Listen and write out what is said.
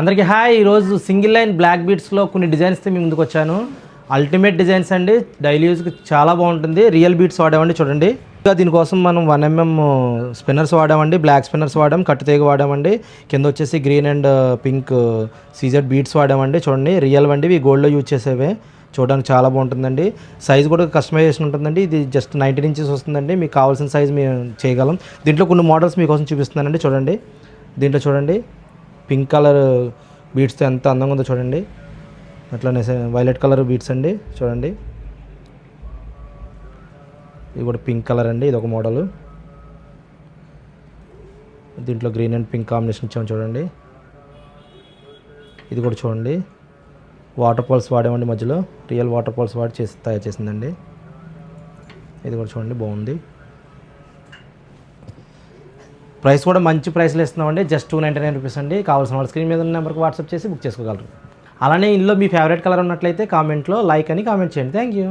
అందరికీ హాయ్. ఈరోజు single line black బీట్స్లో కొన్ని డిజైన్స్తో మీ ముందుకు వచ్చాను. అల్టిమేట్ డిజైన్స్ అండి, డైలీ యూజ్కి చాలా బాగుంటుంది. రియల్ బీట్స్ వాడామండి, చూడండి. ఇంకా దీనికోసం మనం 1mm స్పిన్నర్స్ వాడామండి, బ్లాక్ స్పిన్నర్స్ వాడాం, కట్టుతీగ వాడామండి. కింద వచ్చేసి green and pink CZ beads వాడామండి. చూడండి, రియల్ వండి ఇవి గోల్డ్లో యూజ్ చేసేవే. చూడడానికి చాలా బాగుంటుందండి. సైజ్ కూడా కస్టమైజేషన్ ఉంటుందండి. ఇది జస్ట్ 19 ఇంచెస్ వస్తుందండి. మీకు కావాల్సిన సైజ్ మేము చేయగలం. దీంట్లో కొన్ని మోడల్స్ మీకోసం చూపిస్తున్నానండి. చూడండి, దీంట్లో చూడండి పింక్ కలర్ బీట్స్తో ఎంత అందంగా ఉందో చూడండి. అట్లానే వైలెట్ కలర్ బీట్స్ అండి, చూడండి. ఇది కూడా పింక్ కలర్ అండి, ఇది ఒక మోడలు. దీంట్లో గ్రీన్ అండ్ పింక్ కాంబినేషన్ ఇచ్చాము, చూడండి. ఇది కూడా చూడండి, వాటర్ పాల్స్ వాడామండి, మధ్యలో రియల్ వాటర్ పాల్స్ వాడి తయారు చేసిందండి. ఇది కూడా చూడండి, బాగుంది. ప్రైస్ కూడా మంచి ప్రైస్లో ఇస్తున్నామండి, జస్ట్ 299 రూపీస్ అండి. కావాల్సిన వాళ్ళు స్క్రీన్ మీద ఉన్న నెంబర్కి వాట్సాప్ చేసి బుక్ చేసుకోగలరు. అలానే ఇందులో మీ ఫేవరెట్ కలర్ ఉన్నట్లయితే కామెంట్లో లైక్ అని కామెంట్ చేయండి. Thank you.